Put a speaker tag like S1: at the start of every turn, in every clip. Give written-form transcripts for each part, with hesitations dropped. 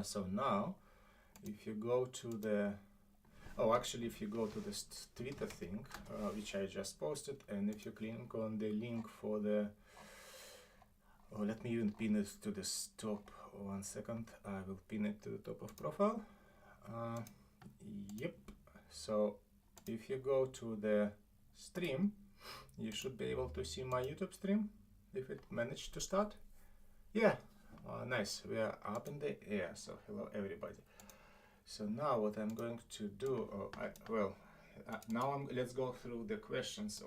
S1: So now, if you go to the, oh, actually, if you go to this Twitter thing, which I just posted, and if you click on the link for the, oh, let me even pin it to the top. 1 second, I will pin it to the top of profile. Yep. So if you go to the stream, you should be able to see my YouTube stream if it managed to start. Yeah, nice. We are up in the air. So hello everybody. So now what I'm going to do, let's go through the questions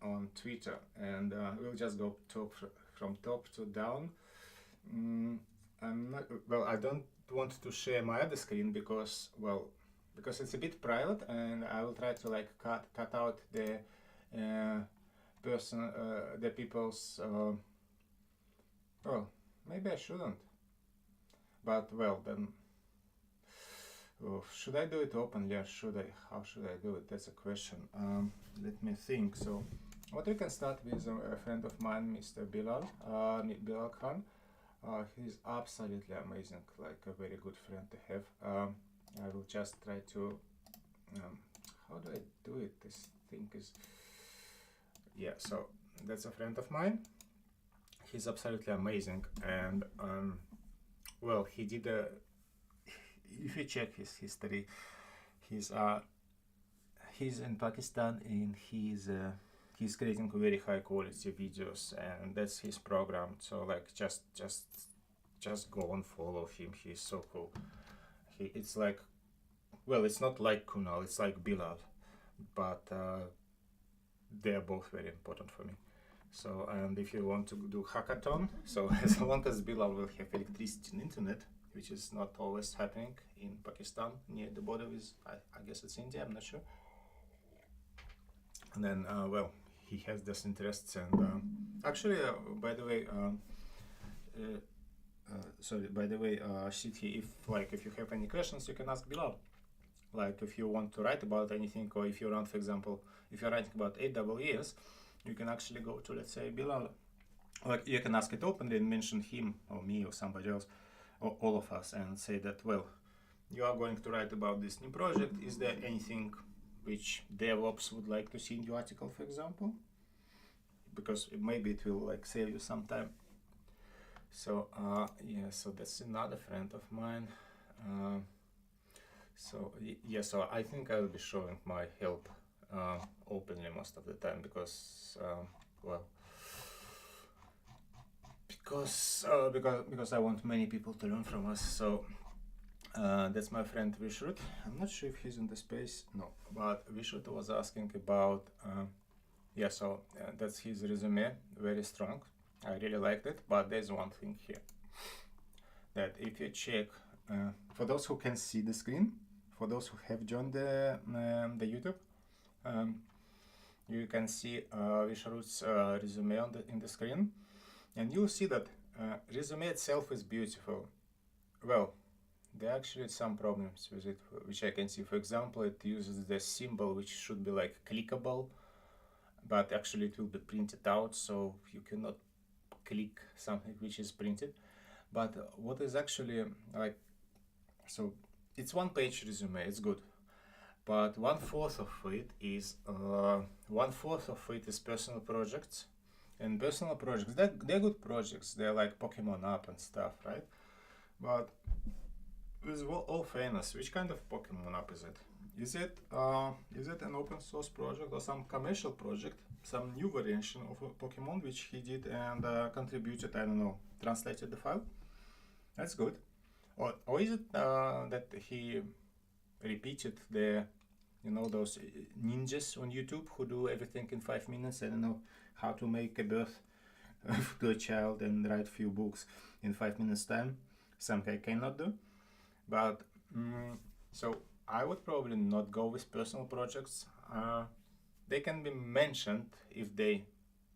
S1: on Twitter, and we'll just go from top to down. I don't want to share my other screen because it's a bit private, and I will try to like cut out the people's. Well, maybe I shouldn't. But well, then, should I do it openly or should I? How should I do it? That's a question. Let me think. So, what we can start with a friend of mine, Mr. Bilal Khan. He's absolutely amazing, like a very good friend to have. I will just try to. How do I do it? This thing is. Yeah. So that's a friend of mine. He's absolutely amazing, and well, he did a. If you check his history, he's in Pakistan, and he's creating very high quality videos, and that's his program. So like just go and follow him. He's so cool. It's like, well, it's not like Kunal, it's like Bilal, but they're both very important for me. So, and if you want to do hackathon, so as long as Bilal will have electricity and internet, which is not always happening in Pakistan, near the border with, I guess it's India, I'm not sure. And then, well, he has these interests, and actually, by the way, Shiti, if you have any questions, you can ask Bilal. Like if you want to write about anything, or if you run, for example, if you're writing about AWS, you can actually go to, let's say, Bilal. Like you can ask it openly and mention him or me or somebody else, or all of us, and say that, well, you are going to write about this new project. Is there anything which DevOps would like to see in your article, for example? Because maybe it will like save you some time. So yeah, so that's another friend of mine. So I think I will be showing my help openly most of the time, because because I want many people to learn from us. So that's my friend Vishrut. I'm not sure if he's in the space. No, but Vishrut was asking about that's his resume, very strong. I really liked it, but there's one thing here, that if you check, for those who can see the screen, for those who have joined the YouTube, you can see Vishrut's resume in the screen, and you'll see that resume itself is beautiful. Well, there are actually some problems with it, which I can see. For example, it uses the symbol which should be like clickable, but actually it will be printed out, so you cannot click something which is printed. But what is actually like, so it's one-page resume, it's good, but one-fourth of it is personal projects. And personal projects, they're good projects. They're like Pokemon app and stuff, right? But with all fairness, which kind of Pokemon app is it? Is it an open source project or some commercial project, some new variation of a Pokemon which he did and contributed, I don't know, translated the file? That's good. Or is it that he repeated those ninjas on YouTube who do everything in 5 minutes? I don't know how to make a birth to a child and write few books in 5 minutes time. Something I cannot do. But so I would probably not go with personal projects. They can be mentioned if they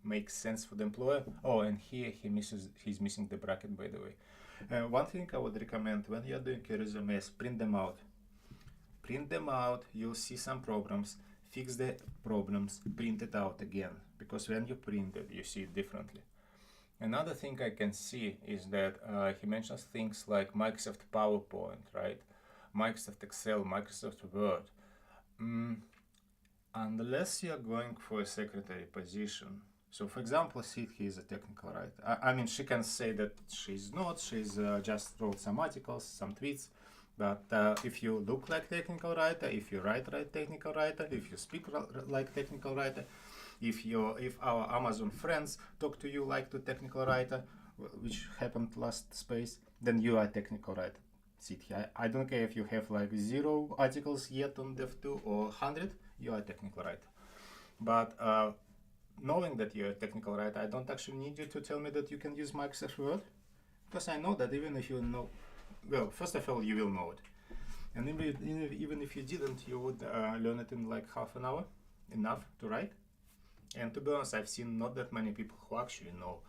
S1: make sense for the employer. Oh, and here he's missing the bracket, by the way. One thing I would recommend when you're doing your resumes, print them out. Print them out, you'll see some problems, fix the problems, print it out again. Because when you print it, you see it differently. Another thing I can see is that he mentions things like Microsoft PowerPoint, right? Microsoft Excel, Microsoft Word. Unless you're going for a secretary position. So, for example, Sid, he is a technical writer. I mean, she can say that she's not. She's just wrote some articles, some tweets. But if you look like technical writer, if you write like technical writer, if you speak like technical writer, if our Amazon friends talk to you like to technical writer, which happened last space, then you are technical writer. Sit here. I don't care if you have like 0 articles yet on Dev2 or 100, you are a technical writer. But knowing that you're a technical writer, I don't actually need you to tell me that you can use Microsoft Word, because I know that even if you know, well, first of all, you will know it. And even if you didn't, you would learn it in like half an hour, enough to write. And to be honest, I've seen not that many people who actually know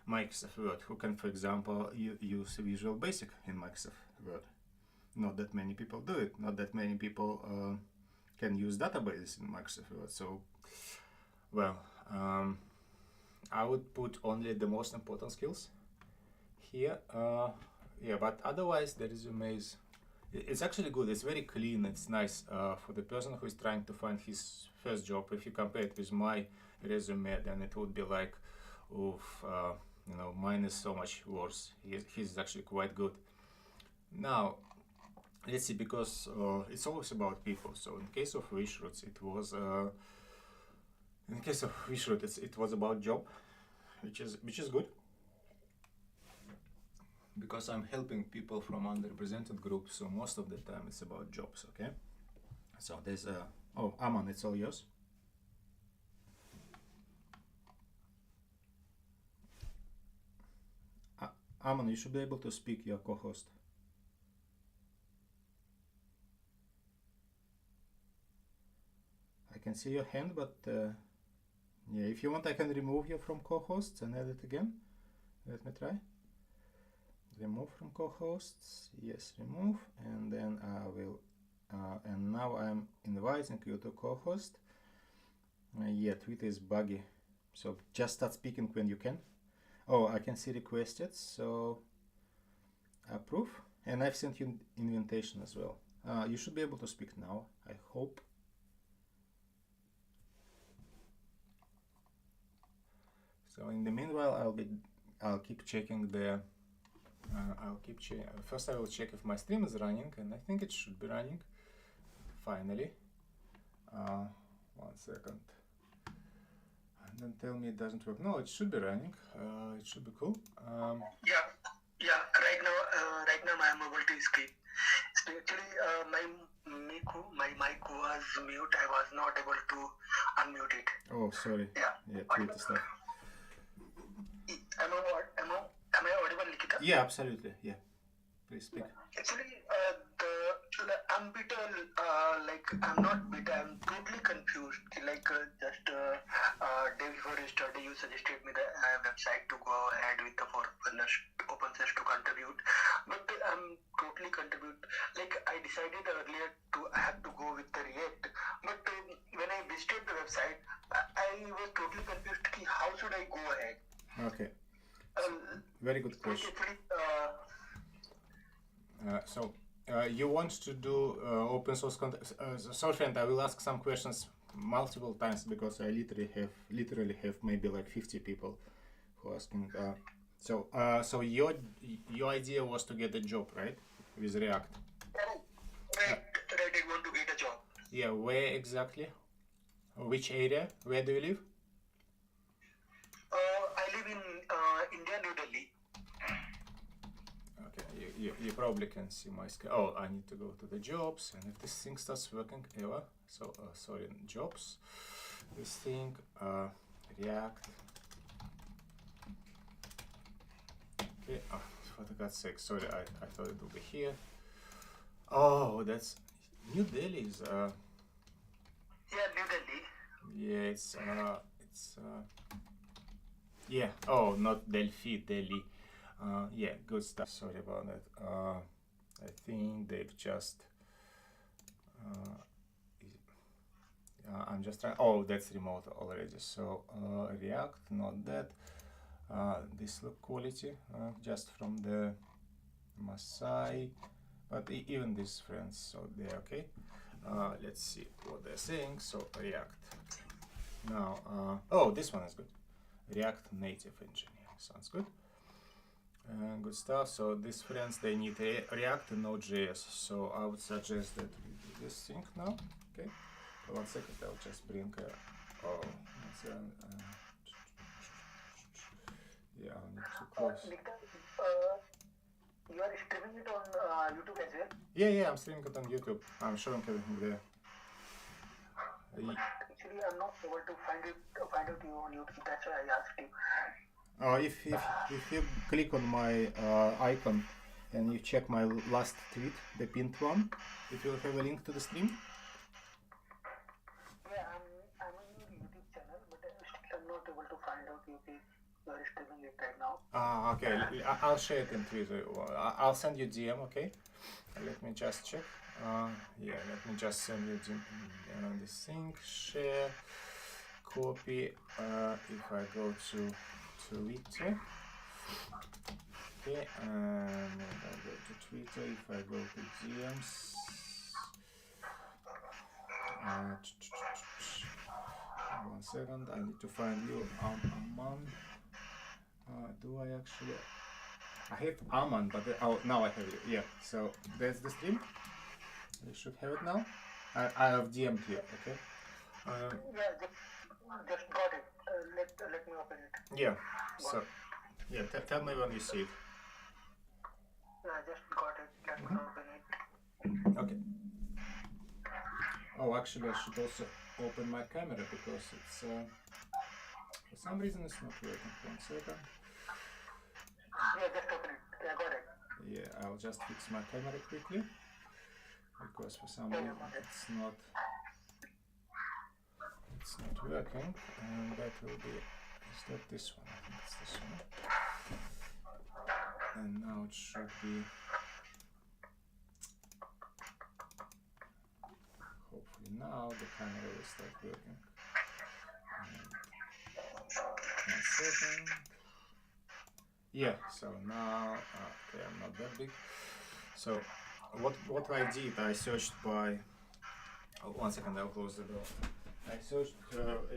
S1: Microsoft Word, who can, for example, use Visual Basic in Microsoft Word. Not that many people do it. Not that many people can use databases in Microsoft Word. So, well, I would put only the most important skills here. Yeah, but otherwise the resume is, it's actually good. It's very clean. It's nice for the person who is trying to find his first job. If you compare it with my resume, then it would be like, oof, you know, mine is so much worse. He's actually quite good. Now, let's see, because it's always about people. So in case of Wishroots, it was it was about job, which is good, because I'm helping people from underrepresented groups. So most of the time it's about jobs. Okay. So there's oh, Aman, it's all yours. Aman, you should be able to speak. Your co-host. I can see your hand, but yeah, if you want, I can remove you from co-hosts and add it again. Let me try. Remove from co-hosts. Yes, remove, and then I will. And now I'm inviting you to co-host. Yeah, Twitter is buggy, so just start speaking when you can. Oh, I can see requested, so approve, and I've sent you invitation as well. You should be able to speak now, I hope. So in the meanwhile, I'll keep checking the. First, I will check if my stream is running, and I think it should be running. Finally. 1 second. And then tell me it doesn't work. No, it should be running. It should be cool.
S2: Yeah. Right now I am able to speak. Actually, my mic was mute. I was not able to unmute it.
S1: Oh, sorry.
S2: Yeah.
S1: Twitter stuff.
S2: Am I audible, Nikita?
S1: Yeah, absolutely. Yeah. Please speak.
S2: Actually, I'm bit I'm not bit. I'm totally confused. Just day before yesterday, you suggested me the website to go ahead with the OpenSource to contribute, but I'm totally contribute. I decided earlier I have to go with the React, but when I visited the website, I was totally confused. How should I go ahead?
S1: Okay. Very good question. You want to do open source content? Sorry, friend, I will ask some questions multiple times because I literally have maybe like 50 people who are asking. So your idea was to get a job, right, with React?
S2: Right. I want to get a job.
S1: Yeah, where exactly? Which area? Where do you live?
S2: I live in India, New Delhi.
S1: Okay, you probably can see my screen. Oh, I need to go to the jobs, and if this thing starts working ever. So, sorry, jobs. This thing, React. Okay, for the God's sake, sorry, I thought it would be here. Oh, that's New Delhi is.
S2: Yeah, New Delhi.
S1: Yeah, it's yeah. Oh, not Delphi, Delhi. Yeah, good stuff. Sorry about that. I think they've just. I'm just trying. Oh, that's remote already. So React, not that. this look quality just from the Masai, but even these friends, so they're okay. Let's see what they're saying. So React. Now, oh, this one is good. React Native Engineer sounds good. Good stuff. So these friends, they need React and Node.js. So I would suggest that we do this thing now. Okay. 1 second. I'll just bring. Oh, yeah, I need to close.
S2: You are streaming it on YouTube as well?
S1: Yeah, I'm streaming it on YouTube. I'm showing everything there.
S2: Actually, I'm not able to find you on YouTube. That's why I asked you.
S1: If you click on my icon and you check my last tweet, the pinned one, it will have a link to the stream.
S2: Yeah, I'm on your YouTube channel, but I'm not able to find out you are streaming it right now.
S1: Okay. I'll share it in Twitter. I'll send you DM. Okay. Let me just check. Yeah, let me just send you this thing. Share, copy. If I go to Twitter. Okay, and if I go to Twitter, if I go to DMs, 1 second, I need to find you, Aman. Do I actually? I have Aman, but oh, now I have you. Yeah, so that's the stream. You should have it now. I have DM'd you, okay?
S2: Yeah, just got it. Let me open it.
S1: Yeah, so, yeah, tell me when you see it.
S2: Yeah, I just got it. Let me open it.
S1: Okay. Oh, actually, I should also open my camera because it's, for some reason it's not working. 1 second.
S2: Yeah, just open it. Yeah, got it.
S1: Yeah, I'll just fix my camera quickly because for some reason it's not working, and that will be, is that this one? I think it's this one. And now it should be, hopefully now the camera will start working. And 1 second. Yeah, so now, okay, I'm not that big. So what I did, I searched by, 1 second, I'll close the door. I searched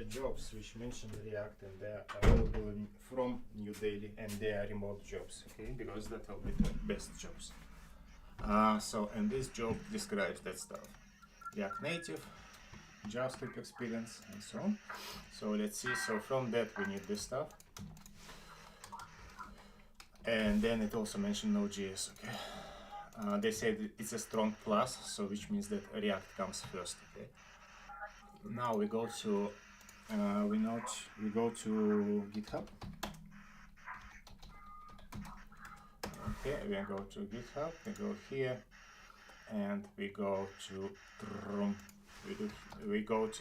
S1: jobs which mentioned React, and they are available from New Delhi, and they are remote jobs, okay, because that will be the best jobs. So, and this job describes that stuff. React Native, JavaScript experience, and so on. So let's see, so from that we need this stuff. And then it also mentioned Node.js, okay. They said it's a strong plus, so which means that React comes first, okay. Now we go to we go to GitHub. Okay, we go to GitHub. We go here, and we go to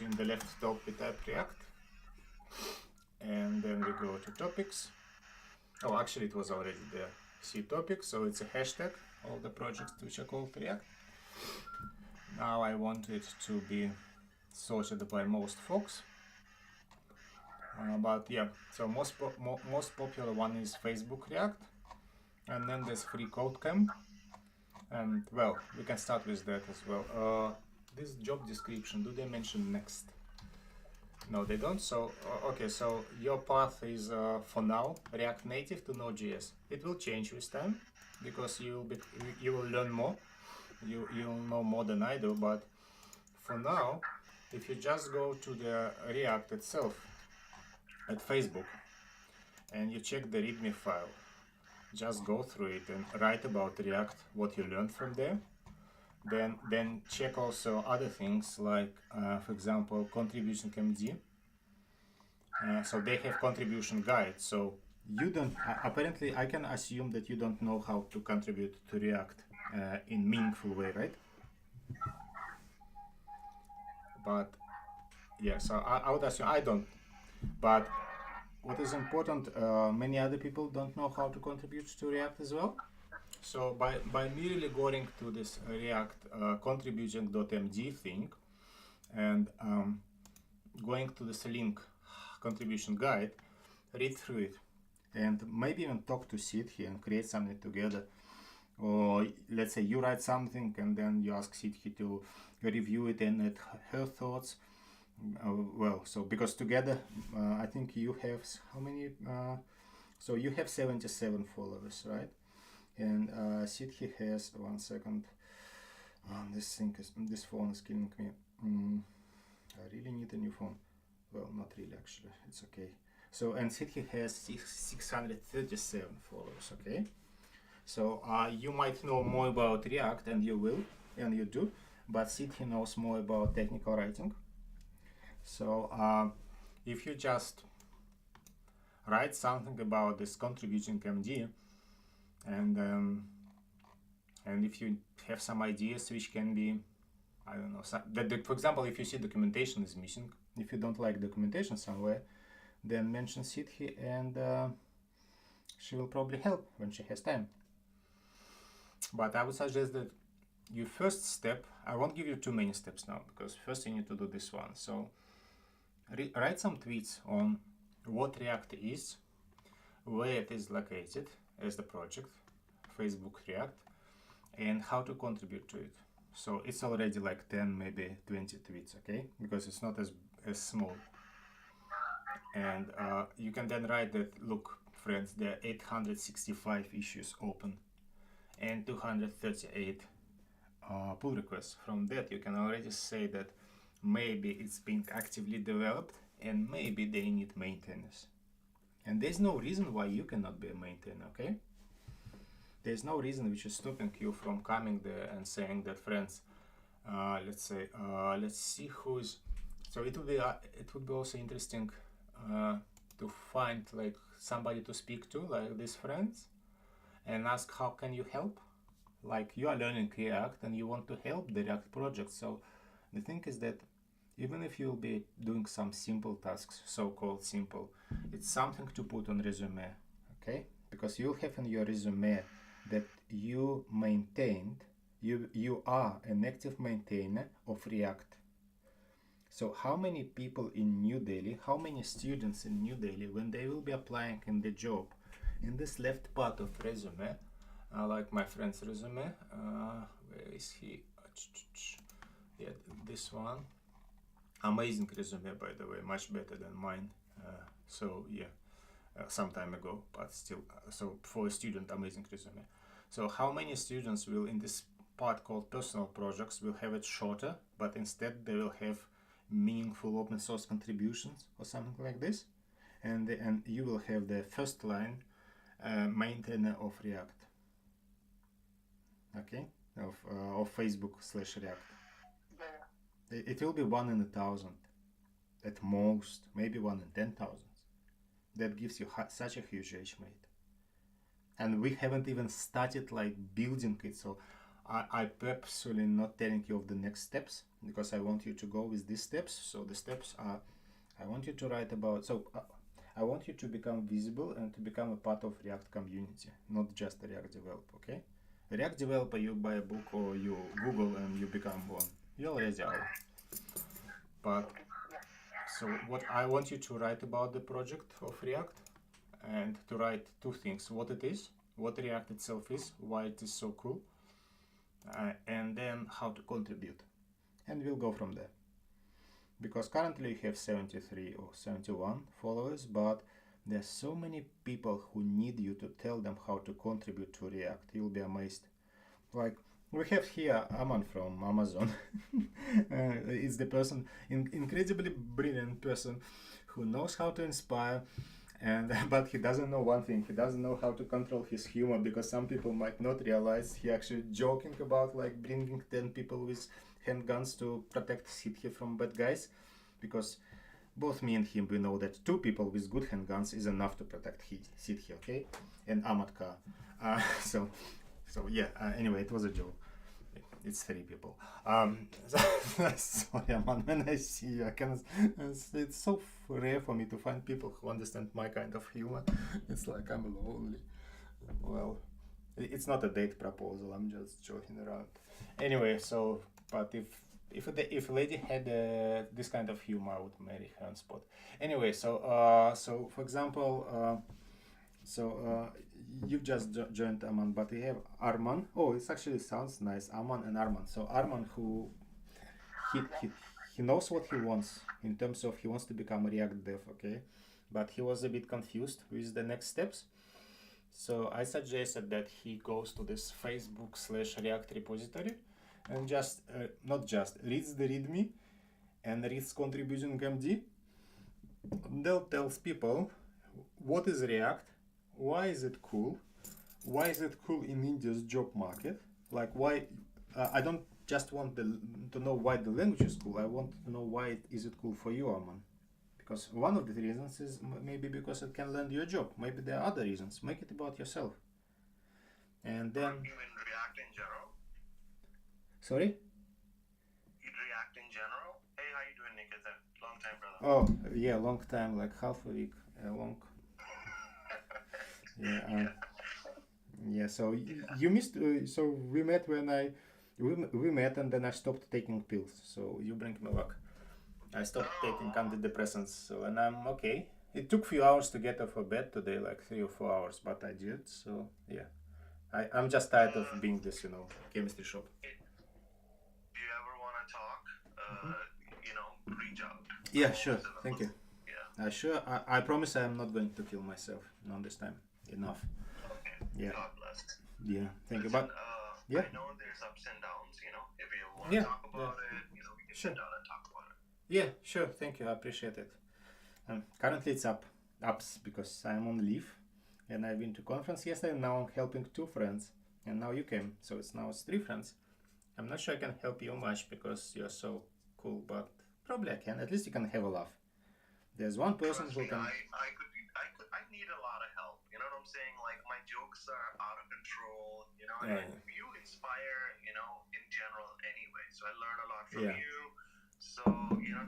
S1: in the left top we type React, and then we go to topics. Oh, actually it was already there. See topics, so it's a hashtag. All the projects which are called React. Now I want it to be sorted by most folks, but yeah, so most popular one is Facebook React, and then there's Free Code Camp, and well, we can start with that as well. This job description, do they mention next? No, they don't. So okay, so your path is for now React Native to Node.js. It will change with time because you will learn more. You'll know more than I do, but for now, if you just go to the React itself at Facebook and you check the README file, just go through it and write about React, what you learned from there. Then check also other things like, for example, contribution MD. So they have contribution guide. So you don't, apparently I can assume that you don't know how to contribute to React in meaningful way, right? But yeah, so I would assume I don't. But what is important, many other people don't know how to contribute to React as well. So by merely going to this React contribution.md thing and going to this link contribution guide, read through it, and maybe even talk to Sidhi and create something together. Or let's say you write something and then you ask Sidhi to review it and add her thoughts. Well, so because together, I think you have how many? So you have 77 followers, right? And Sidhi has 1 second. This phone is killing me. I really need a new phone. Well, not really actually. It's okay. So and Sidhi has 637 followers. Okay. So you might know more about React, and you will, and you do, but Sidhi knows more about technical writing. So if you just write something about this contributing MD, and if you have some ideas which can be, I don't know, for example, if you see documentation is missing, if you don't like documentation somewhere, then mention Sidhi, and she will probably help when she has time. But I would suggest that your first step, I won't give you too many steps now, because first you need to do this one. So write some tweets on what React is, where it is located as the project, Facebook React, and how to contribute to it. So it's already like 10, maybe 20 tweets, okay? Because it's not as small. And you can then write that, look, friends, there are 865 issues open and 238 pull requests. From that, you can already say that maybe it's being actively developed and maybe they need maintenance. And there's no reason why you cannot be a maintainer, okay? There's no reason which is stopping you from coming there and saying that, friends, let's see who's. So it would be also interesting to find like somebody to speak to, like these friends, and ask how can you help. Like you are learning React and you want to help the React project. So the thing is that even if you'll be doing some simple tasks, so-called simple, it's something to put on resume, okay? Because you'll have in your resume that you maintained, you are an active maintainer of React. So how many people in New Delhi, how many students in New Delhi, when they will be applying in the job, in this left part of resume, like my friend's resume, where is he? Yeah, this one. Amazing resume, by the way, much better than mine. So yeah, some time ago, but still, so for a student, amazing resume. So how many students will in this part called personal projects will have it shorter, but instead they will have meaningful open source contributions or something like this, and you will have the first line maintainer of React, okay, of Facebook/React. It will be 1 in 1,000 at most, maybe 1 in 10,000. That gives you such a huge age mate, and we haven't even started like building it. So I purposely not telling you of the next steps, because I want you to go with these steps. So the steps are, I want you to write about, I want you to become visible and to become a part of React community, not just a React developer, okay? A React developer, you buy a book or you Google and you become one. You already are. But so what I want you to write about the project of React, and to write two things: what it is, what React itself is, why it is so cool, and then how to contribute. And we'll go from there. Because currently you have 73 or 71 followers, but there's so many people who need you to tell them how to contribute to React. You'll be amazed. Like, we have here Aman from Amazon. It's the person, incredibly brilliant person who knows how to inspire, and but he doesn't know one thing. He doesn't know how to control his humor, because some people might not realize he actually joking about like bringing 10 people with handguns to protect Sidhi from bad guys, because both me and him, we know that 2 people with good handguns is enough to protect Sidhi, okay? And Amatka. So yeah, anyway, it was a joke. It's 3 people. Sorry, man, when I see you, it's so rare for me to find people who understand my kind of humor. It's like I'm lonely. Well, it's not a date proposal, I'm just joking around. Anyway, so, but if a lady had this kind of humor, I would marry her on spot. Anyway, so for example, You've just joined Aman, but we have Arman. Oh, it actually sounds nice, Aman and Arman. So Arman, who he, he he knows what he wants in terms of he wants to become a React dev, okay, but he was a bit confused with the next steps. So I suggested that he goes to this Facebook/React repository and just not just reads the README and reads contributing MD. They'll tells people what is React, why is it cool, why is it cool in India's job market, like why I don't just want to know why the language is cool, I want to know why is it cool for you, Arman. Because one of the reasons is maybe because it can land you a job. Maybe there are other reasons. Make it about yourself. And then.
S2: You mean React in general?
S1: Sorry?
S2: React in general? Hey, how you doing, Nikita? Long time, brother.
S1: Oh, yeah, long time, like half a week. Long. Yeah. Yeah. So you missed. So we met when we met, and then I stopped taking pills. So you bring me luck. I stopped taking antidepressants, so and I'm okay. It took few hours to get off of bed today, like 3 or 4 hours, but I did. So yeah, I'm just tired of being this, chemistry shop.
S2: Do you ever want to talk? Reach out.
S1: Yeah, sure. Thank you.
S2: Yeah.
S1: I promise I am not going to kill myself. Not this time. Enough.
S2: Okay.
S1: Yeah.
S2: God bless.
S1: Yeah. Thank you.
S2: Listen,
S1: But yeah.
S2: I know there's ups and downs. If you want to talk about it, we can sit down and talk about it.
S1: Yeah, sure. Thank you. I appreciate it. Currently it's ups because I'm on leave, and I've been to conference yesterday. And now I'm helping 2 friends, and now you came, so it's 3 friends. I'm not sure I can help you much because you're so cool, but probably I can. At least you can have a laugh. There's one person who can.
S2: I need a lot of help. You know what I'm saying? Like my jokes are out of control.
S1: Yeah.
S2: And you inspire. In general anyway. So I learn a lot from you. So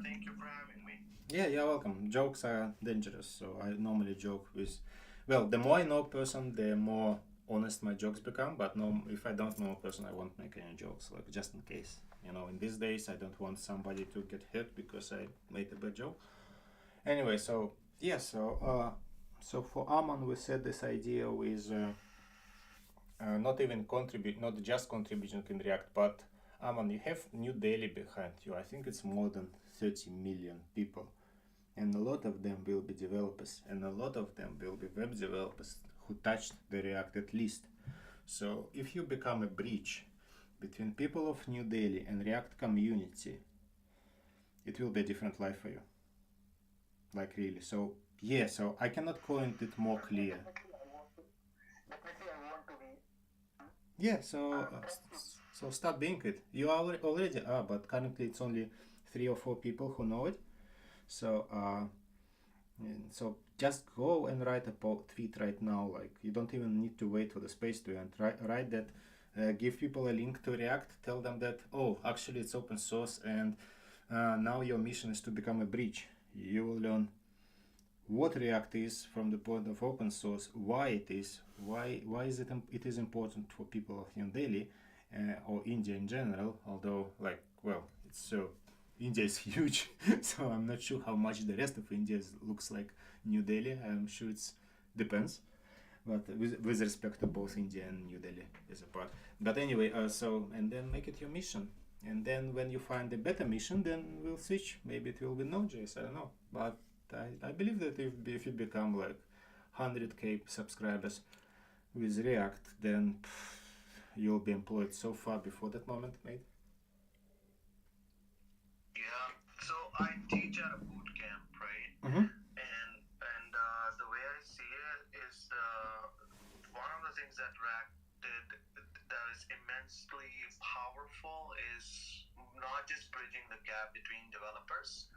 S2: thank you for having me.
S1: Yeah, you're welcome. Jokes are dangerous, so I normally joke with. Well, the more I know a person, the more honest my jokes become. But no, if I don't know a person, I won't make any jokes, like just in case. In these days, I don't want somebody to get hurt because I made a bad joke. Anyway, so yeah, so for Aman, we said this idea with not just contributing in React, but Aman, you have New Delhi behind you. I think it's more than 30 million people, and a lot of them will be developers, and a lot of them will be web developers who touched the React at least. So if you become a bridge between people of New Delhi and React community, it will be a different life for you. Like really. So yeah, so I cannot point it more clear.
S2: Definitely, I want to be.
S1: Yeah, so start being it. You already are, but currently it's only 3 or 4 people who know it. So so just go and write a tweet right now. Like you don't even need to wait for the space to end. Write that. Give people a link to React. Tell them that actually it's open source, and now your mission is to become a bridge. You will learn what React is from the point of open source, why it is, why is it is important for people of New Delhi or India in general. Although, it's India is huge, so I'm not sure how much the rest of India looks like New Delhi. I'm sure it depends, but with respect to both India and New Delhi is a part. But anyway, and then make it your mission. And then when you find a better mission, then we'll switch. Maybe it will be Node.js, I don't know. But I believe that if you become like 100k subscribers with React, then you'll be employed so far before that moment, mate.
S2: Yeah, so I teach at a boot camp, right?
S1: Mm-hmm.
S2: And the way I see it is one of the things that React did that is immensely powerful is not just bridging the gap between developers,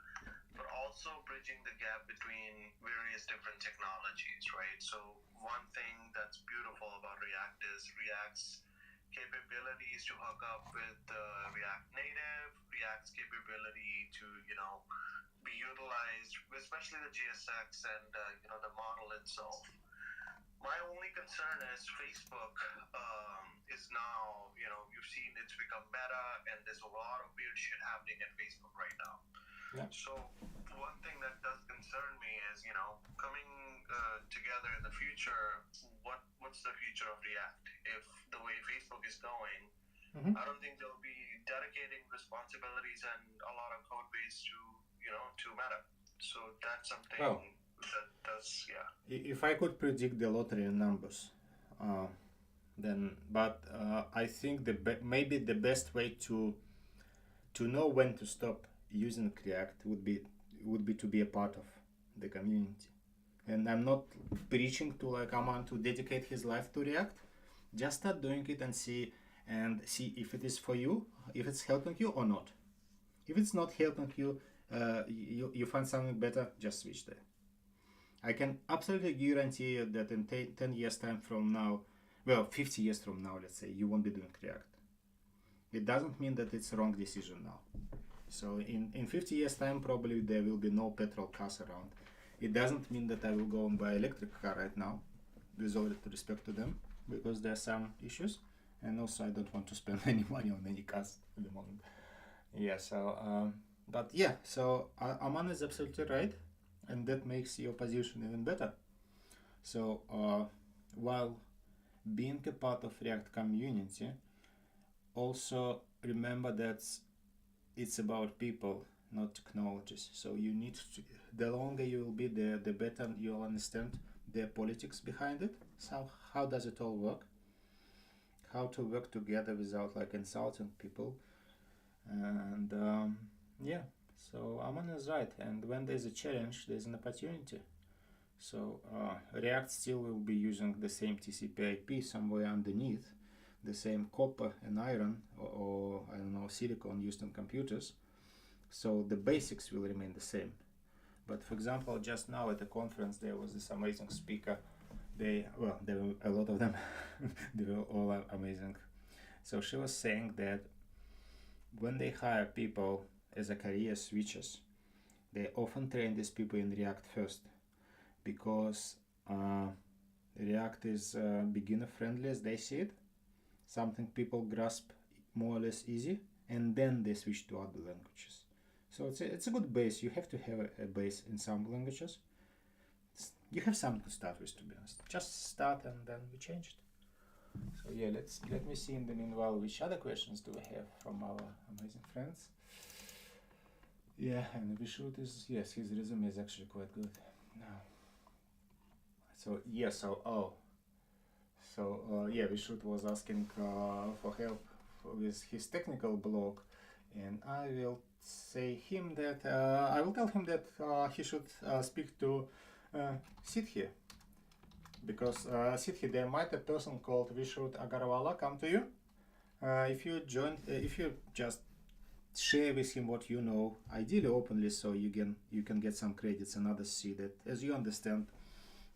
S2: but also bridging the gap between various different technologies, right? So one thing that's beautiful about React is React's capabilities to hook up with React Native, React's capability to, be utilized, especially the JSX and, the model itself. My only concern is Facebook is now, you've seen it's become meta, and there's a lot of weird shit happening at Facebook right now.
S1: Yeah.
S3: So one thing that does concern me is, coming together in the future, what's the future of React? If the way Facebook is going, I don't think they'll be dedicating responsibilities and a lot of code base to Meta. So that's something that does, yeah.
S1: If I could predict the lottery numbers, but I think maybe the best way to know when to stop using React would be to be a part of the community. And I'm not preaching to like Aman to dedicate his life to React. Just start doing it and see if it is for you, if it's helping you or not. If it's not helping you, you find something better, just switch there. I can absolutely guarantee you that in 10 years time from now, 50 years from now, let's say, you won't be doing React. It doesn't mean that it's a wrong decision now. So in 50 years time, probably there will be no petrol cars around. It doesn't mean that I will go and buy electric car right now, with all due respect to them, because there are some issues. And also I don't want to spend any money on any cars at the moment. Yeah, so, so Aman is absolutely right. And that makes your position even better. So while being a part of React community, also remember that it's about people, not technologies. So you need to, the longer you will be there, the better you'll understand the politics behind it. So how does it all work? How to work together without like insulting people. And so Aman is right. And when there's a challenge, there's an opportunity. So React still will be using the same TCP IP somewhere underneath, the same copper and iron, or I don't know, silicon used in computers. So the basics will remain the same. But for example, just now at the conference, there was this amazing speaker. There were a lot of them. They were all amazing. So she was saying that when they hire people as a career switchers, they often train these people in React first, because React is beginner friendly as they see it, something people grasp more or less easy, and then they switch to other languages. So it's a good base. You have to have a base in some languages. You have something to start with, to be honest. Just start and then we change it. So yeah, let me see in the meanwhile which other questions do we have from our amazing friends. Yeah, and Vishut is, yes, his resume is actually quite good. Now, Vishut was asking for help with his technical blog, and I will say him that I will tell him that he should speak to Sidhi, because Sidhi, there might a person called Vishut Agarwala come to you. If you just share with him what you know, ideally openly, so you can get some credits and others see that. As you understand,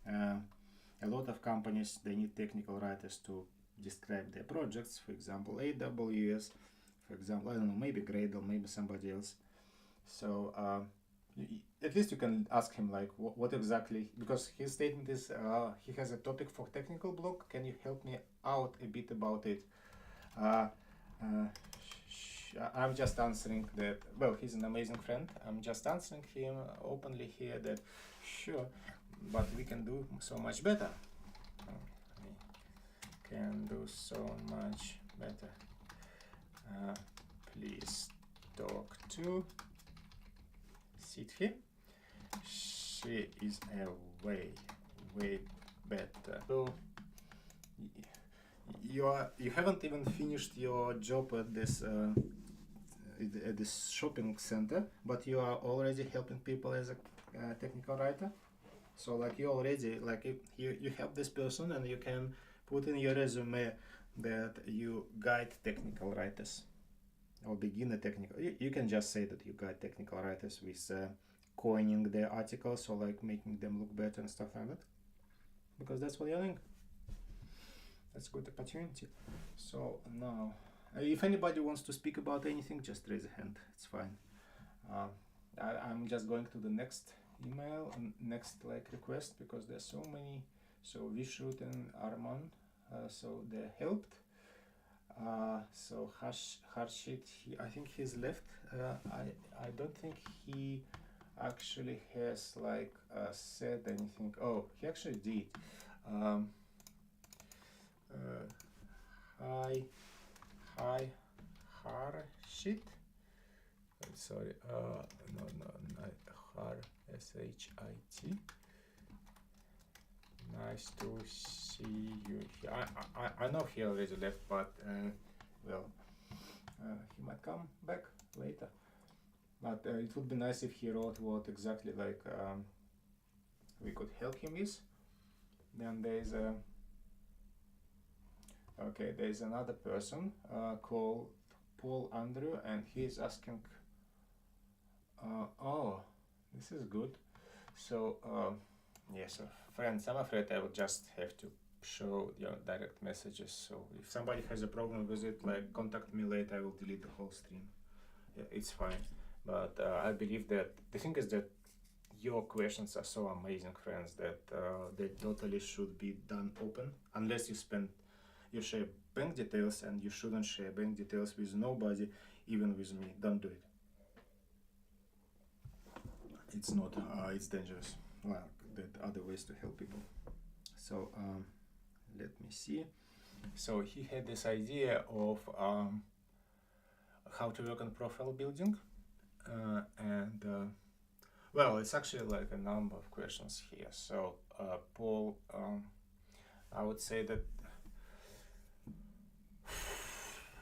S1: a lot of companies, they need technical writers to describe their projects. For example, AWS, for example, I don't know, maybe Gradle, maybe somebody else. So at least you can ask him like what exactly, because his statement is he has a topic for technical blog. Can you help me out a bit about it? I'm just answering that. Well, he's an amazing friend. I'm just answering him openly here that sure, but we can do so much better. We can do so much better. Please talk to Sidhi. She is a way better. So you haven't even finished your job at this shopping center, but you are already helping people as a technical writer. So like you already, like if you help this person, and you can put in your resume that you guide technical writers or beginner technical. You can just say that you guide technical writers with coining their articles, or like making them look better and stuff like that, because that's what you're doing. That's a good opportunity. So now, if anybody wants to speak about anything, just raise a hand. It's fine. I'm just going to the next email and next request, because there's so many. So Vishut and Arman, so they helped. so Harshit, I think he's left. I don't think he actually has like said anything. Oh, he actually did. Um, hi, Harshit. I'm sorry. No, Har Shit. Nice to see you here. I know he already left, but well, he might come back later. But it would be nice if he wrote what exactly like we could help him with. Then there's a there's another person called Paul Andrew, and he's asking. Oh, this is good. So yes, friends, I'm afraid I will just have to show your direct messages. So if somebody has a problem with it, like contact me later, I will delete the whole stream. Yeah, it's fine. But I believe that the thing is that your questions are so amazing, friends, that they totally should be done open, unless you share bank details, and you shouldn't share bank details with nobody, even with me. Don't do it. It's not, it's dangerous. Well, there are other ways to help people. So let me see. So he had this idea of how to work on profile building, and well, it's actually like a number of questions here. So Paul, I would say that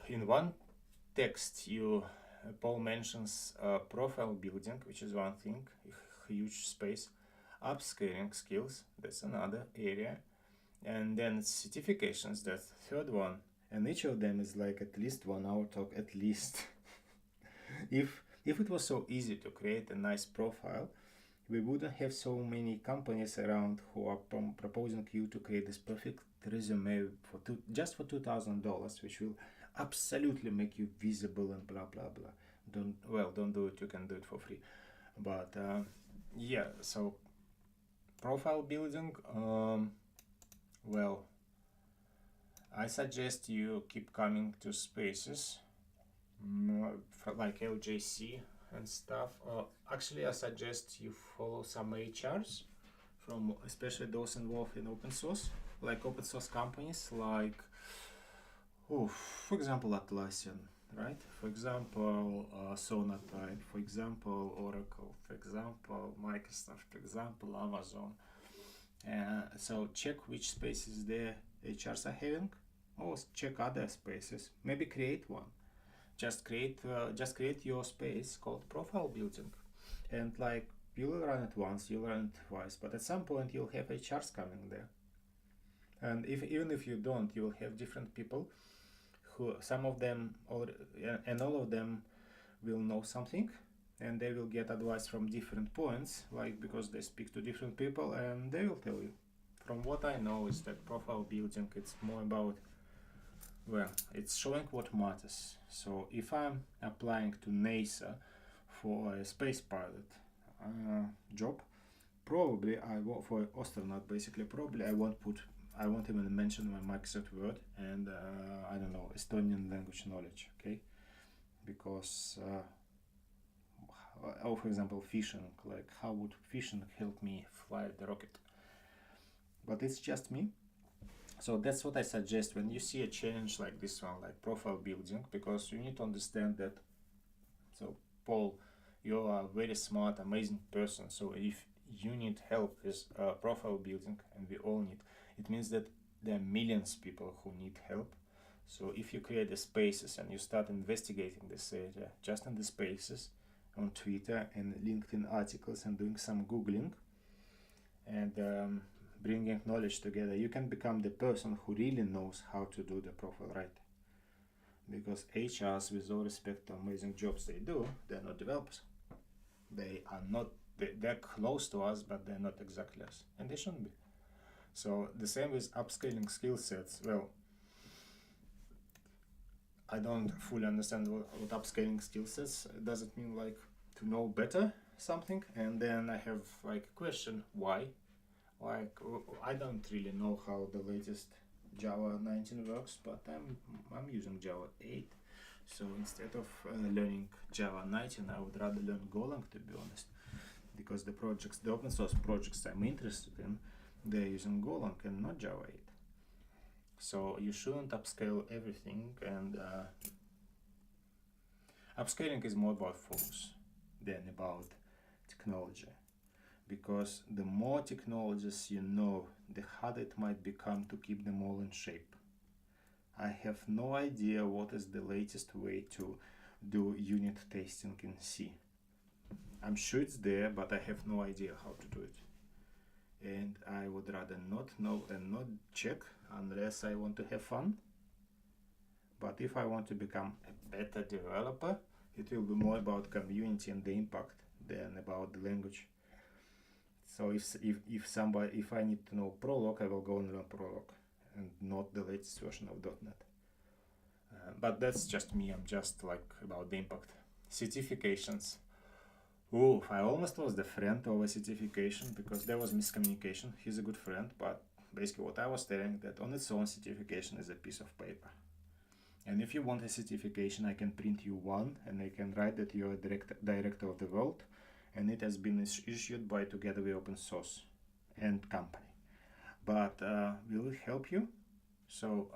S1: in one text Paul mentions profile building, which is one thing, a huge space. Upscaling skills, that's another area. And then certifications, that's the third one. And each of them is like at least 1 hour talk, at least. If it was so easy to create a nice profile, we wouldn't have so many companies around who are proposing you to create this perfect resume just for $2,000, which will absolutely make you visible and blah blah blah. Don't do it. You can do it for free. But yeah, so profile building. Well, I suggest you keep coming to spaces like LJC and stuff. Actually, I suggest you follow some HRs from, especially those involved in open source, like open source companies, like for example Atlassian, right? For example Sonatype, for example Oracle, for example Microsoft, for example Amazon. So check which spaces their HRs are having, or check other spaces. Maybe create one. Just create your space called profile building, and like you'll run it once, you'll run it twice, but at some point you'll have HRs coming there. And even if you don't, you will have different people who, some of them and all of them will know something, and they will get advice from different points, like because they speak to different people, and they will tell you. From what I know is that profile building, it's more about, well, it's showing what matters. So if I'm applying to NASA for a space pilot job, probably for astronaut, basically, probably I won't even mention my Microsoft Word and I don't know, Estonian language knowledge, okay? Because for example, fishing, like how would fishing help me fly the rocket? But it's just me. So that's what I suggest when you see a challenge like this one, like profile building, because you need to understand that. So Paul, you are a very smart, amazing person. So if you need help with profile building, and we all need, it means that there are millions of people who need help. So if you create the spaces and you start investigating this area, just in the spaces on Twitter and LinkedIn articles and doing some Googling and bringing knowledge together, you can become the person who really knows how to do the profile right. Because HRs, with all respect to amazing jobs they do, they're not developers. They are not, they're close to us, but they're not exactly us, and they shouldn't be. So the same with upscaling skill sets. Well, I don't fully understand what upscaling skill sets. Does it mean like to know better something? And then I have like a question, why? Like I don't really know how the latest Java 19 works, but I'm using Java 8. So instead of learning Java 19, I would rather learn Golang, to be honest, because the open source projects I'm interested in, they're using Golang and not Java 8. So you shouldn't upscale everything, and upscaling is more about focus than about technology, because the more technologies you know, the harder it might become to keep them all in shape. I have no idea what is the latest way to do unit testing in C. I'm sure it's there, but I have no idea how to do it. And I would rather not know and not check unless I want to have fun. But if I want to become a better developer, it will be more about community and the impact than about the language. So if I need to know Prolog, I will go and learn Prolog, and not the latest version of .NET. But that's just me. I'm just like about the impact. Certifications. Ooh, I almost lost the friend over certification because there was miscommunication. He's a good friend, but basically what I was telling, that on its own certification is a piece of paper. And if you want a certification, I can print you one, and I can write that you're a director of the world, and it has been issued by Together with OpenSource and company. But will it help you? So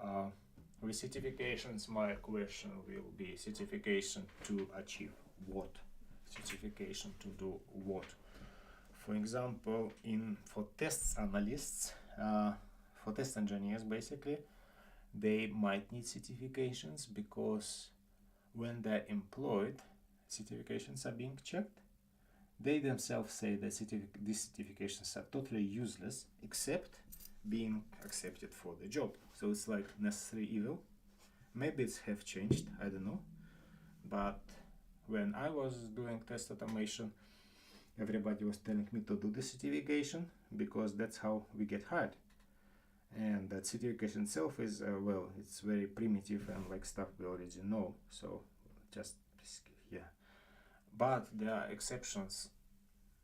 S1: with certifications, my question will be certification to achieve what? Certification to do what? For example, for test analysts, for test engineers, basically, they might need certifications because when they're employed, certifications are being checked. They themselves say that these certifications are totally useless except being accepted for the job. So it's like necessary evil. Maybe it's have changed, I don't know. But when I was doing test automation, everybody was telling me to do the certification because that's how we get hired. And that certification itself is, it's very primitive and like stuff we already know. So just, yeah. But there are exceptions.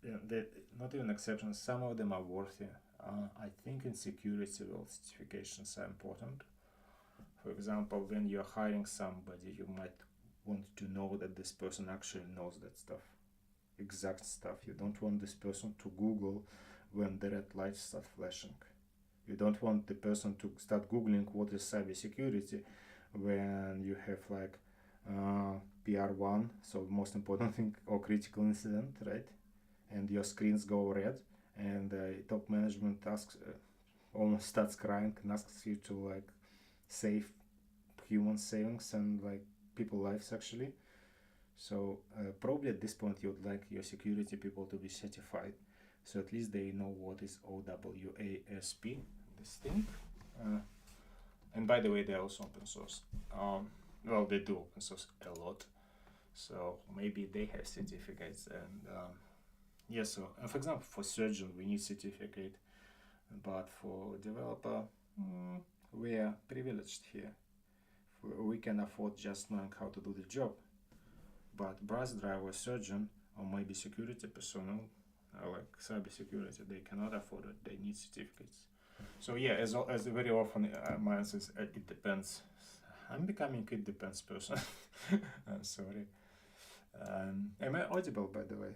S1: Not even exceptions, some of them are worthy. I think in security, certifications are important. For example, when you're hiring somebody, you might want to know that this person actually knows that stuff, exact stuff. You don't want this person to Google when the red lights start flashing. You don't want the person to start Googling what is cybersecurity when you have like PR1, so most important thing, or critical incident, right? And your screens go red, and top management asks, almost starts crying and asks you to like save human savings and like people lives actually. So probably at this point you would like your security people to be certified, so at least they know what is OWASP, this thing. And by the way, they're also open source. They do open source a lot, so maybe they have certificates. And so for example, for surgeon we need certificate, but for developer, we are privileged here. We can afford just knowing how to do the job. But bus driver, surgeon, or maybe security personnel, like cybersecurity, they cannot afford it. They need certificates. So yeah, as very often my answer is it depends. I'm becoming it depends person. I'm sorry. Am I audible, by the way?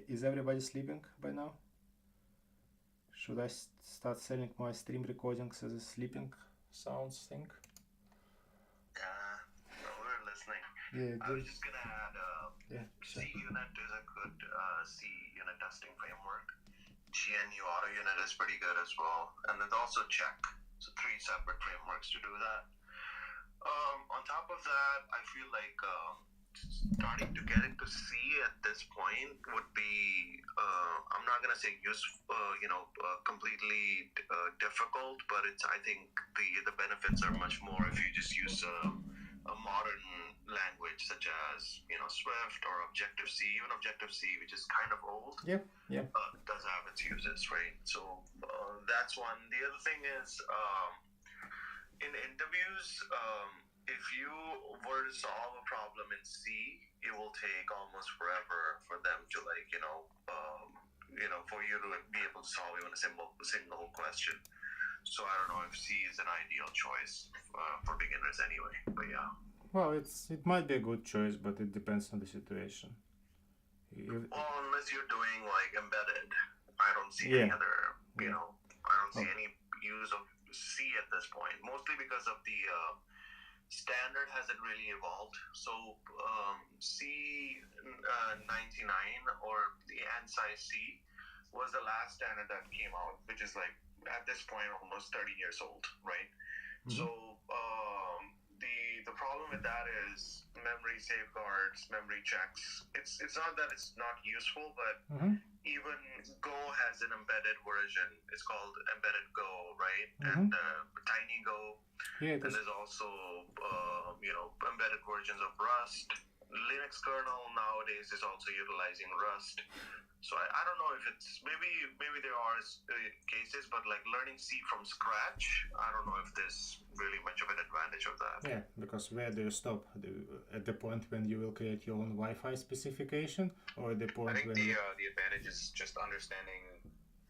S1: Is everybody sleeping by now? Should I start selling my stream recordings as a sleeping sounds thing?
S3: No, we're listening.
S1: Yeah,
S3: I was just gonna add,
S1: sure.
S3: C-Unit is a good C-Unit testing framework. GNU Auto Unit is pretty good as well, and then also Check. So 3 separate frameworks to do that. On top of that, I feel like starting to get into C at this point would be, I'm not gonna say completely difficult, but I think the benefits are much more if you just use a modern language such as Swift or Objective-C. Even Objective-C, which is kind of old, does have its uses, right? So that's one. The other thing is in interviews, if you were to solve a problem in C, it will take almost forever for them to for you to be able to solve even a single question. So I don't know if C is an ideal choice for beginners anyway. But yeah.
S1: Well, it might be a good choice, but it depends on the situation.
S3: Well, unless you're doing like embedded, I don't see any other. I don't see any use of C at this point. Mostly because of the standard hasn't really evolved. So C99 or the ANSI C was the last standard that came out, which is like at this point almost 30 years old, right? Mm-hmm. So the problem with that is memory safeguards, memory checks. It's not that it's not useful, but even Go has an embedded version. It's called Embedded Go, right? And Tiny Go. Yeah, and there's also embedded versions of Rust. Linux kernel nowadays is also utilizing Rust. So I don't know if it's maybe there are cases, but like learning C from scratch, I don't know if there's really much of an advantage of that.
S1: Yeah, because where do you stop? At the point when you will create your own Wi-Fi specification, or at the point
S4: I think
S1: when
S4: the advantage is just understanding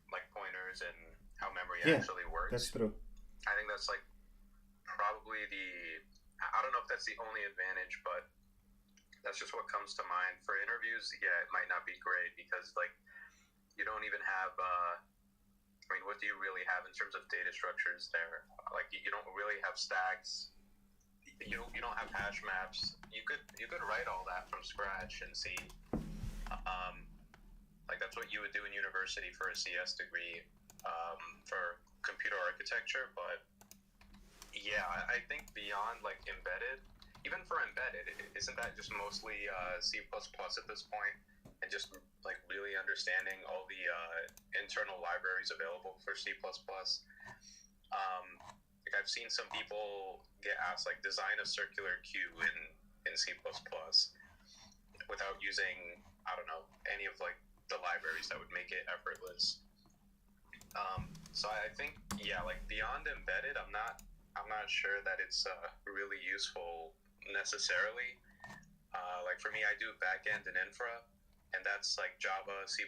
S4: like pointers and how memory actually works.
S1: That's true.
S4: I think that's like probably I don't know if that's the only advantage, but that's just what comes to mind. For interviews, it might not be great because like you don't even have what do you really have in terms of data structures there? Like you don't really have stacks. You don't have hash maps. You could write all that from scratch and see like that's what you would do in university for a CS degree for computer architecture. But I think beyond like embedded, even for embedded, isn't that just mostly C++ at this point, and just like really understanding all the internal libraries available for C++? Like I've seen some people get asked like design a circular queue in C++ without using any of like the libraries that would make it effortless. So I think like beyond embedded, I'm not sure that it's really useful necessarily. Like for me, I do backend and infra, and that's like Java, C++.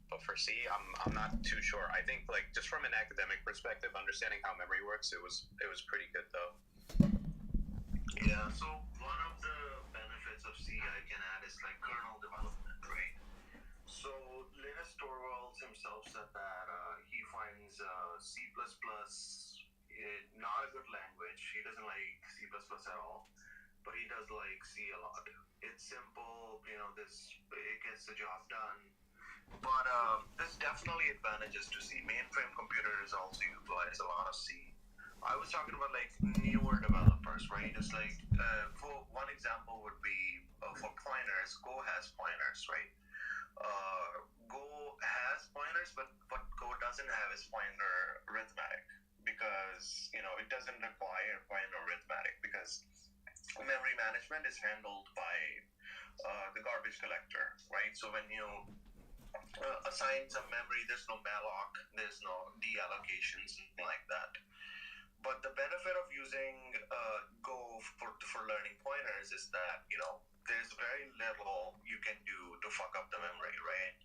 S4: But for C, I'm not too sure. I think like just from an academic perspective, understanding how memory works, it was pretty good though.
S3: Yeah. So one of the benefits of C I can add is like kernel development, right? So Linus Torvalds himself said that he finds C++ not a good language. He doesn't like C++ at all, but he does like C a lot. It's simple, it gets the job done. But there's definitely advantages to C. Mainframe computers also utilize a lot of C. I was talking about like newer developers, right? It's like for one example would be for pointers. Go has pointers, right? Go has pointers, but what Go doesn't have is pointer arithmetic, because it doesn't require pointer arithmetic because memory management is handled by the garbage collector, right? So when you assign some memory, there's no malloc, there's no deallocations, something like that. But the benefit of using Go for learning pointers is that there's very little you can do to fuck up the memory, right?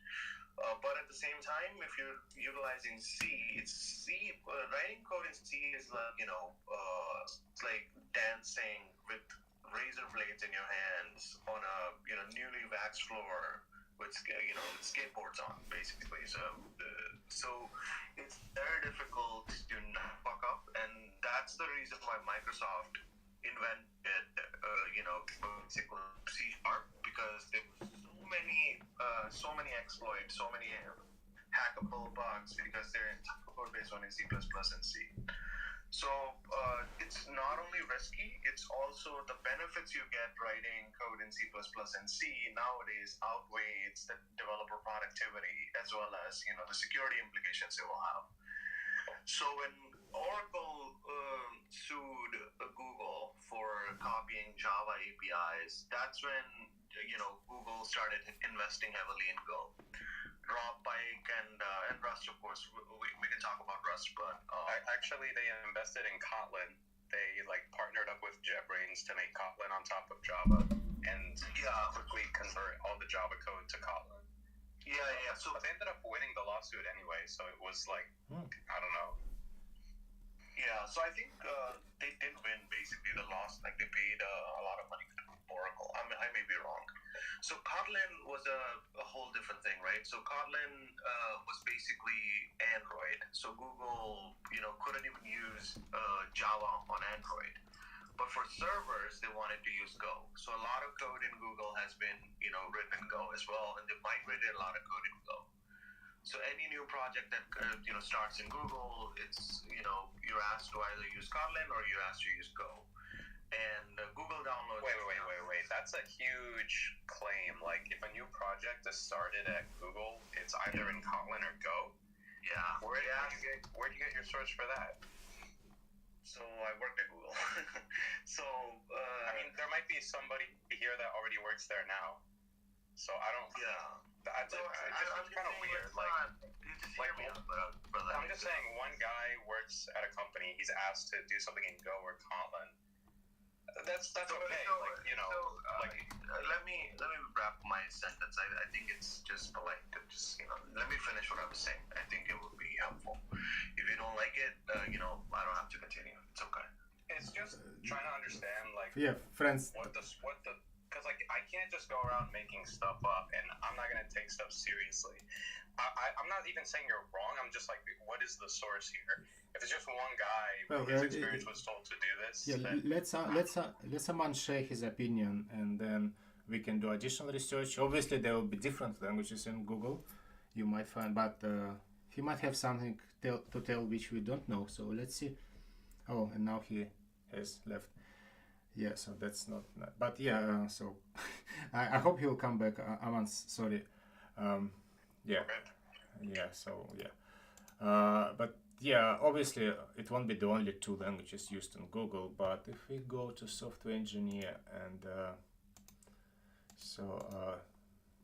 S3: But at the same time, if you're utilizing writing code in C is like it's like dancing with razor blades in your hands on a newly waxed floor with skateboards on, basically. So it's very difficult to not fuck up, and that's the reason why Microsoft invented C#, because there were so many exploits, so many hackable bugs, because their entire code base on C++ and C. So it's not only risky, it's also the benefits you get writing code in C++ and C nowadays outweighs the developer productivity, as well as the security implications it will have. So when Oracle sued Google for copying Java APIs, that's when Google started investing heavily in Go. Dropbike and Rust, of course. We can talk about Rust, but
S4: actually they invested in Kotlin. They like partnered up with JetBrains to make Kotlin on top of Java, and quickly convert all the Java code to Kotlin.
S3: Yeah. So
S4: But they ended up winning the lawsuit anyway, so it was like, I don't know.
S3: yeah, so I think they did win basically the loss. Like they paid a lot of money to Oracle. I may be wrong. So Kotlin was a whole different thing, right? So Kotlin was basically Android. So Google, couldn't even use Java on Android. But for servers, they wanted to use Go. So a lot of code in Google has been, written in Go as well, and they migrated a lot of code in Go. So any new project that starts in Google, it's you're asked to either use Kotlin or you're asked to use Go. And Google downloads.
S4: Wait. That's a huge claim. Like, if a new project is started at Google, it's either in Kotlin or Go.
S3: Yeah.
S4: Where do you get your source for that?
S3: So I worked at Google. So
S4: I mean, there might be somebody here that already works there now. So I don't.
S3: Yeah.
S4: It's kind of weird.
S3: Brother.
S4: I'm just saying, one guy works at a company. He's asked to do something in Go or Kotlin. That's okay.
S3: Let me wrap my sentence. I think it's just polite to just let me finish what I was saying. I think it would be helpful. If you don't like it, I don't have to continue. It's okay.
S4: It's just trying to understand, like,
S1: friends.
S4: What the because like I can't just go around making stuff up, and I'm not gonna take stuff seriously. I'm not even saying you're wrong. I'm just like, what is the source here? If it's just one guy with his experience was told to do this,
S1: let someone share his opinion, and then we can do additional research. Obviously, there will be different languages in Google. You might find, but he might have something to tell which we don't know. So let's see. Oh, and now he has left. Yeah, so that's not. But yeah, so I hope he will come back. Aman, sorry. Yeah. So yeah. But yeah, obviously it won't be the only two languages used in Google. But if we go to software engineer and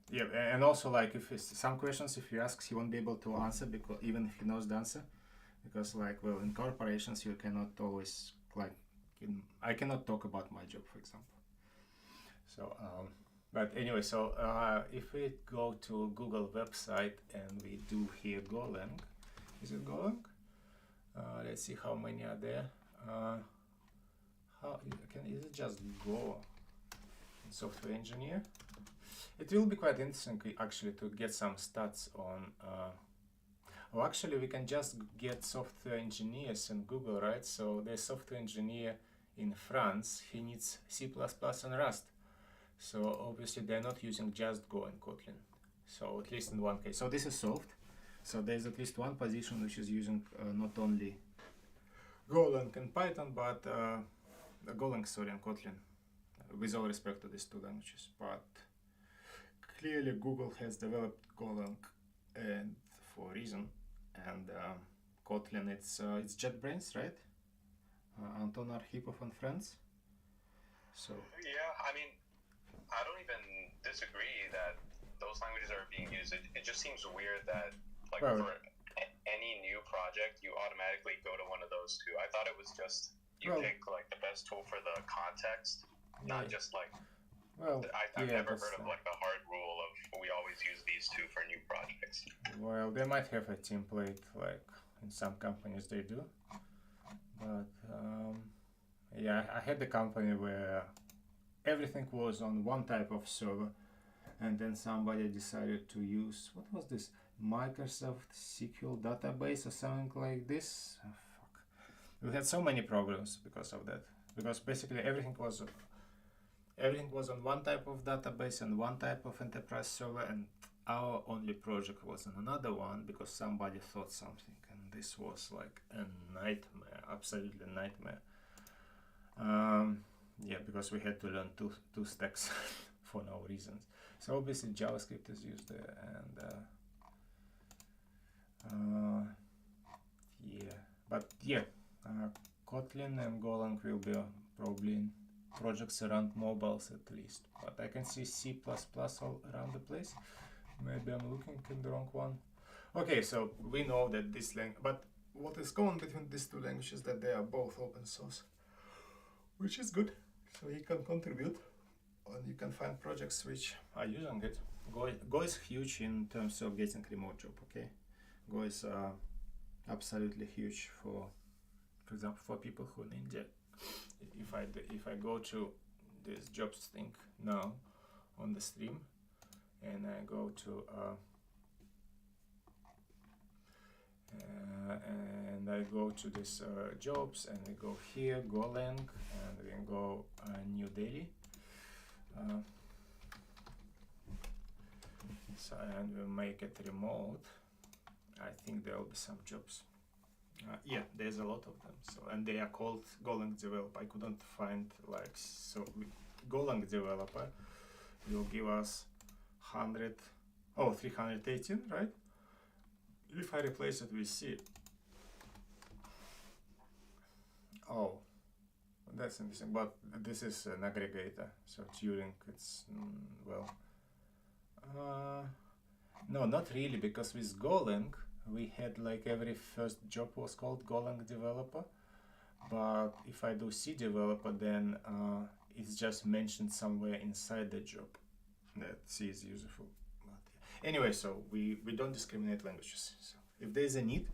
S1: yeah, and also like if it's some questions, if you ask, he won't be able to answer because even if he knows the answer, because like in corporations you cannot always like. I cannot talk about my job, for example. So, but anyway, so if we go to Google website and we do here Golang, is it Golang? Let's see how many are there. Is it just Go? Software engineer. It will be quite interesting actually to get some stats on. Actually, we can just get software engineers in Google, right? So there's software engineer in France. He needs C++ and Rust. So obviously they're not using just Go and Kotlin. So at least in one case. So this is solved. So there's at least one position which is using not only Golang and Python, but Golang, and Kotlin. With all respect to these two languages, but clearly Google has developed Golang, and for a reason. And Kotlin, it's JetBrains, right? Anton Arkhipov and friends. So
S4: yeah, I mean, I don't even disagree that those languages are being used. It just seems weird that for any new project you automatically go to one of those two. I thought it was just pick like the best tool for the context, not just like. I've never heard of like a hard rule of we always use these two for new projects.
S1: Well, they might have a template, like in some companies they do. But yeah, I had a company where everything was on one type of server, and then somebody decided to use, what was this? Microsoft SQL database or something like this. Oh, fuck. We had so many problems because of that. Because basically everything was on one type of database and one type of enterprise server, and our only project was on another one because somebody thought something, and this was like a nightmare, absolutely nightmare. Yeah, because we had to learn two stacks for no reasons. So obviously JavaScript is used there, and Kotlin and Golang will be probably in projects around mobiles at least, but I can see C++ all around the place. Maybe I'm looking in the wrong one. Okay, so we know that this language, but what is common between these two languages is that they are both open source, which is good. So you can contribute, and you can find projects which are using it. Go is huge in terms of getting remote job. Okay, Go is absolutely huge for example, for people who in India. If I go to this jobs thing now on the stream, and I go to and I go to this jobs, and I go here Golang, and then go New Delhi. So and we make it remote. I think there will be some jobs. Yeah, there's a lot of them. So and they are called Golang developer. I couldn't find like so. Golang developer will give us 318, right? If I replace it with C, oh, that's interesting. But this is an aggregator, so Turing. It's well, no, not really, because with Golang we had like every first job was called Golang developer. But if I do C developer, then it's just mentioned somewhere inside the job that C is useful. But anyway, so we don't discriminate languages. So if there's a need,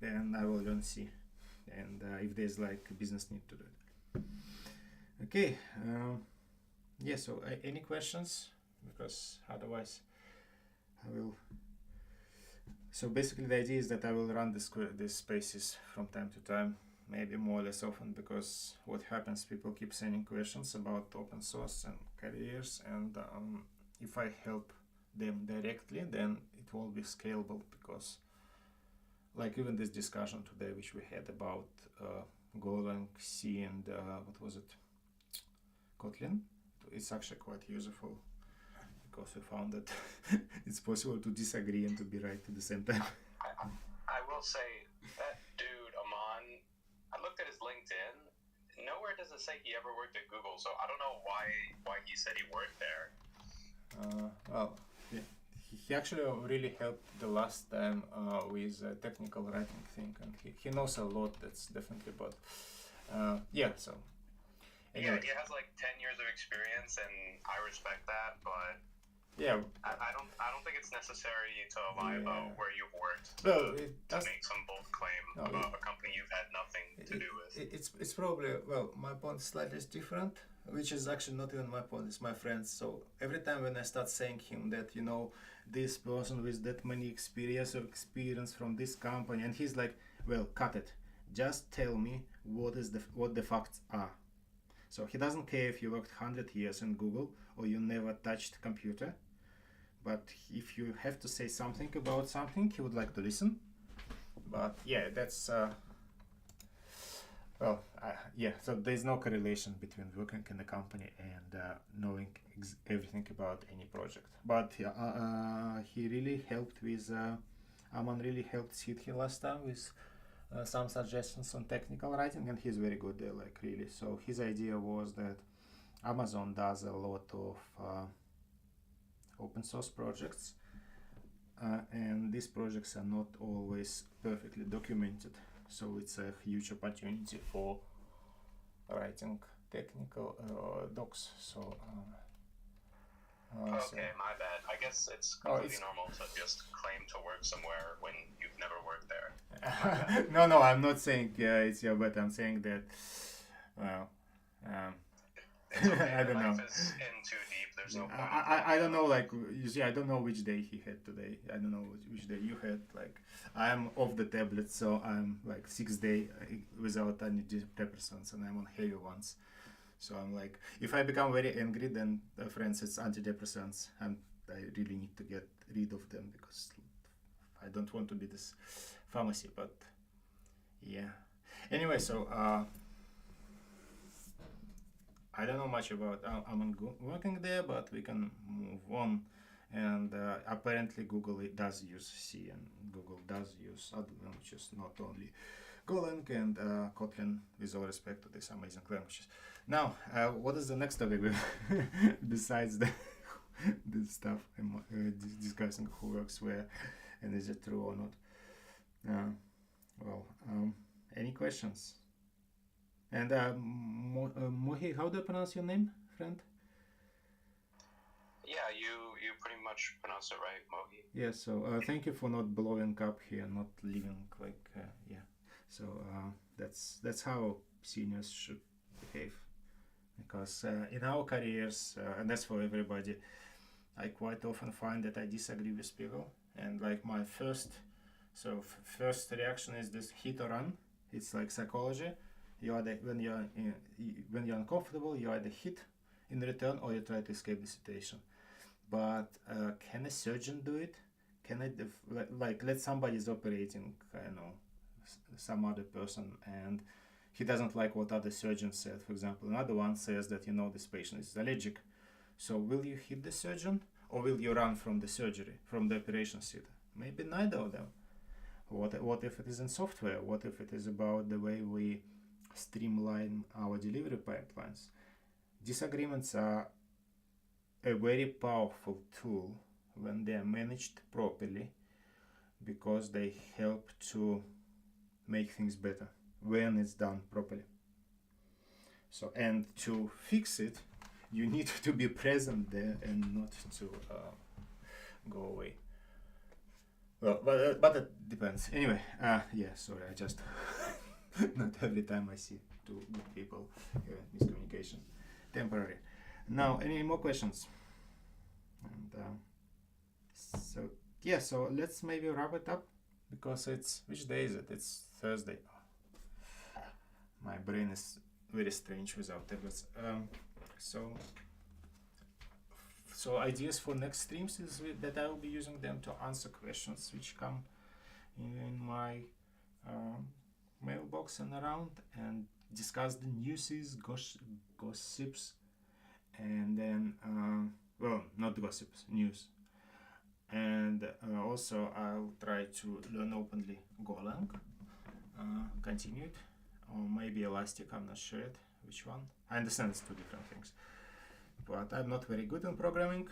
S1: then I will learn C, and if there's like a business need to do it. Okay, yeah. So any questions? Because otherwise, I will. So basically, the idea is that I will run these spaces from time to time, maybe more or less often, because what happens, people keep sending questions about open source and careers, and if I help them directly, then it will be scalable, because like even this discussion today which we had about Golang, C, and what was it, Kotlin, it's actually quite useful, because we found that it's possible to disagree and to be right at the same time.
S4: I will say that dude Aman, I looked at his LinkedIn. Nowhere does it say he ever worked at Google, so I don't know why he said he worked there.
S1: Well, yeah, he actually really helped the last time with technical writing thing, and he knows a lot. That's definitely, but yeah. So anyway.
S4: Yeah, he has like 10 years of experience, and I respect that, but
S1: yeah,
S4: I don't think it's necessary to lie about where you've worked to make some bold claim about a company you've had nothing to do with.
S1: It's probably, well, my point is slightly different, which is actually not even my point, it's my friend's. So every time when I start saying him that, you know, this person with that many experience from this company, and he's like, well, cut it. Just tell me what the facts are. So he doesn't care if you worked 100 years in Google or you never touched computer. But if you have to say something about something, he would like to listen. But yeah, that's yeah. So there's no correlation between working in a company and knowing everything about any project. But he really helped with. Aman really helped Sidhi last time with some suggestions on technical writing, and he's very good there, like really. So his idea was that Amazon does a lot of open source projects, and these projects are not always perfectly documented, so it's a huge opportunity for writing technical docs. So
S4: okay, my bad. I guess it's completely normal to just claim to work somewhere when you've never worked there.
S1: No, I'm not saying it's your bad. I'm saying that well,
S4: okay.
S1: I don't know.
S4: Life is in too deep. There's no point.
S1: I don't know, like, you see, I don't know which day he had today. I don't know which day you had. Like, I'm off the tablet, so I'm like 6 days without any antidepressants, and I'm on heavy ones. So I'm like, if I become very angry, then friends, it's antidepressants, and I really need to get rid of them, because I don't want to be this pharmacy. But yeah. Anyway, so I don't know much about Aman working there, but we can move on. And apparently Google does use C, and Google does use other languages, not only Golang and Kotlin, with all respect to these amazing languages. Now, what is the next topic besides the stuff I'm discussing who works where, and is it true or not? Any questions? And Mohi, how do you pronounce your name, friend?
S4: Yeah, you pretty much pronounce it right, Mogi.
S1: Yeah, so thank you for not blowing up here, not leaving like, yeah. So that's how seniors should behave. Because in our careers, and that's for everybody, I quite often find that I disagree with people. And like my first reaction is this hit or run. It's like psychology. You either, when you're uncomfortable, you either hit in return or you try to escape the situation. But can a surgeon do it? Can I like let somebody is operating, I don't know, some other person, and he doesn't like what other surgeon said. For example, another one says that this patient is allergic. So will you hit the surgeon or will you run from the surgery, from the operation theater? Maybe neither of them. What if it is in software? What if it is about the way we streamline our delivery pipelines? Disagreements are a very powerful tool when they are managed properly, because they help to make things better when it's done properly. So, and to fix it, you need to be present there and not to go away. Well, but it depends. Anyway, yeah, sorry, I just not every time I see two good people miscommunication. Temporary. Now, any more questions? And so yeah, so let's maybe wrap it up, because it's, which day is it? It's Thursday. My brain is very strange without tablets. So ideas for next streams is that I will be using them to answer questions which come in my mailbox and around, and discuss the newses, gossips, and then well, not gossips, news. And also I'll try to learn openly Golang, continued, or maybe Elastic, I'm not sure yet which one. I understand it's two different things, but I'm not very good in programming.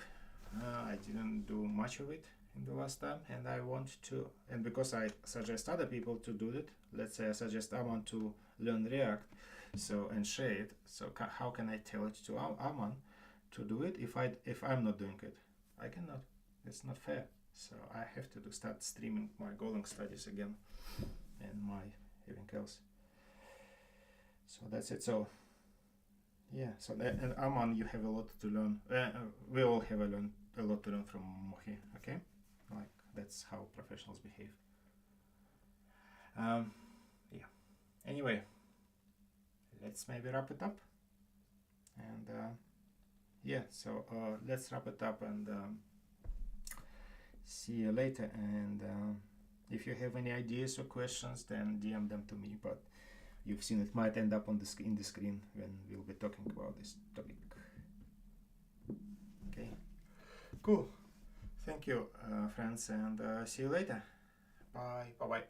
S1: I didn't do much of it in the last time, and I want to, and because I suggest other people to do it, let's say I suggest Aman to learn React, so, and share it, so how can I tell it to Aman to do it if I'm not doing it? I cannot. It's not fair. So I have to start streaming my Golang studies again, and my everything else. So that's it. So yeah. So and Aman, you have a lot to learn. We all have a lot to learn from Mohi. Okay, like that's how professionals behave. Yeah. Anyway, let's maybe wrap it up. And yeah. So let's wrap it up and. See you later, and if you have any ideas or questions, then DM them to me, but you've seen it might end up on the in the screen when we'll be talking about this topic. Okay, cool. Thank you, friends, and see you later. Bye. Bye.